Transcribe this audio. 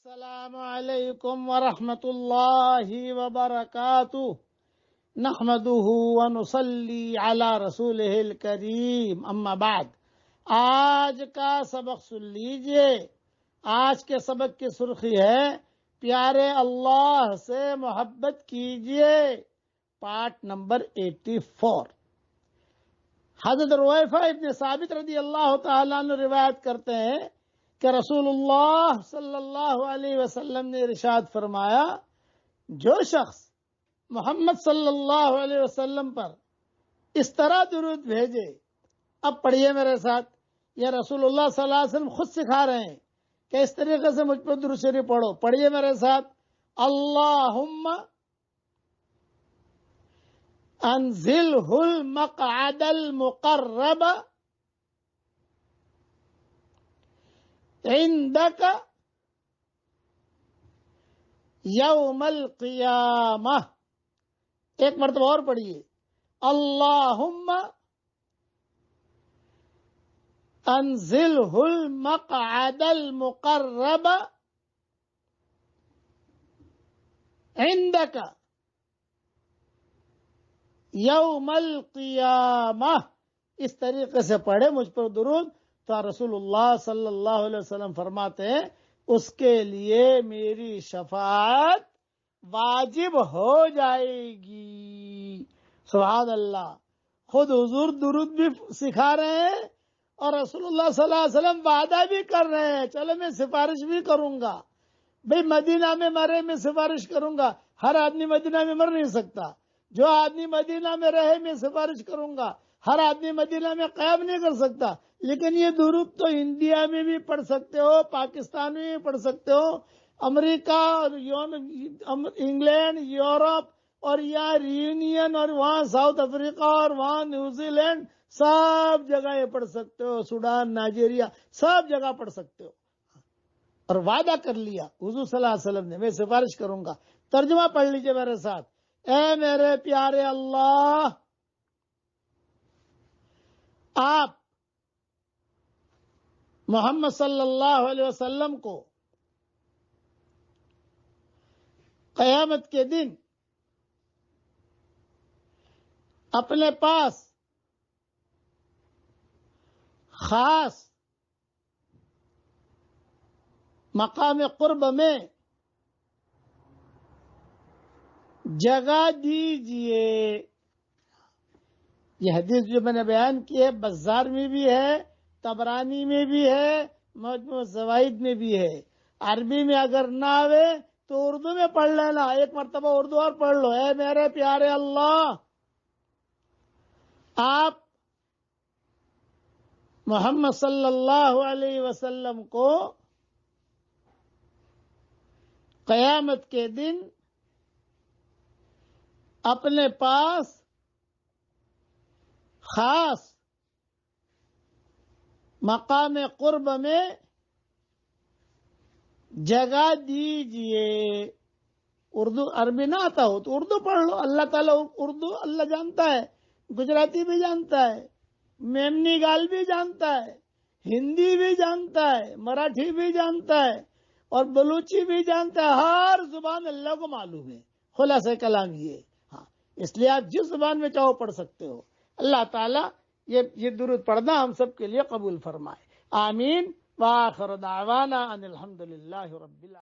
السلام علیکم ورحمۃ اللہ وبرکاتہ نحمده ونصلی علی رسولہ الکریم اما بعد۔ آج کا سبق سن لیجئے۔ آج کے سبق کی سرخی ہے پیارے اللہ سے محبت کیجئے، پارٹ نمبر 84۔ حضرت رویفہ ابن ثابت رضی اللہ تعالیٰ عنہ روایت کرتے ہیں کہ رسول اللہ صلی اللہ علیہ وسلم نے ارشاد فرمایا، جو شخص محمد صلی اللہ علیہ وسلم پر اس طرح درود بھیجے، اب پڑھیے میرے ساتھ، یہ رسول اللہ صلی اللہ علیہ وسلم خود سکھا رہے ہیں کہ اس طریقے سے مجھ پر درود شریف پڑھو۔ پڑھیے میرے ساتھ، اللہم انزلہ المقعد المقرب عندک یوم القیامہ۔ ایک مرتبہ اور پڑھیے، اللہم انزلہ المقعد المقرب عندک یوم القیامہ۔ اس طریقے سے پڑھے مجھ پر درود تو رسول اللہ صلی اللہ علیہ وسلم فرماتے ہیں اس کے لیے میری شفاعت واجب ہو جائے گی۔ سبحان اللہ، خود حضور درود بھی سکھا رہے ہیں اور رسول اللہ صلی اللہ علیہ وسلم وعدہ بھی کر رہے ہیں، چلو میں سفارش بھی کروں گا، بھئی مدینہ میں مرے میں سفارش کروں گا۔ ہر آدمی مدینہ میں مر نہیں سکتا، جو آدمی مدینہ میں رہے میں سفارش کروں گا، ہر آدمی مدینہ میں قیام نہیں کر سکتا، لیکن یہ درود تو انڈیا میں بھی پڑھ سکتے ہو، پاکستان میں بھی پڑھ سکتے ہو، امریکہ اور انگلینڈ، یورپ اور یہاں ریونین اور وہاں ساؤتھ افریقہ اور وہاں نیوزی لینڈ، سب جگہ یہ پڑھ سکتے ہو، سوڈان، نائجیریا، سب جگہ پڑھ سکتے ہو۔ اور وعدہ کر لیا حضور صلی اللہ علیہ وسلم نے، میں سفارش کروں گا۔ ترجمہ پڑھ لیجئے میرے ساتھ، اے میرے پیارے اللہ، آپ محمد صلی اللہ علیہ وسلم کو قیامت کے دن اپنے پاس خاص مقام قرب میں جگہ دیجئے۔ یہ حدیث جو میں نے بیان کی ہے بزار میں بھی ہے، طبرانی میں بھی ہے، مجموع الزوائد میں بھی ہے۔ عربی میں اگر نہ آوے تو اردو میں پڑھ لینا، ایک مرتبہ اردو اور پڑھ لو۔ اے میرے پیارے اللہ، آپ محمد صلی اللہ علیہ وسلم کو قیامت کے دن اپنے پاس خاص مقام قرب میں جگہ دیجئے۔ اردو عربی نہ آتا ہو تو اردو پڑھ لو، اللہ تعالیٰ اردو اللہ جانتا ہے، گجراتی بھی جانتا ہے، میمنی گال بھی جانتا ہے، ہندی بھی جانتا ہے، مراٹھی بھی جانتا ہے اور بلوچی بھی جانتا ہے، ہر زبان اللہ کو معلوم ہے۔ خلاصہ کلام یہ، ہاں، اس لیے آپ جس زبان میں چاہو پڑھ سکتے ہو۔ اللہ تعالیٰ یہ درود پڑھنا ہم سب کے لیے قبول فرمائے، آمین۔ وآخر دعوانا ان الحمدللہ رب العالمین۔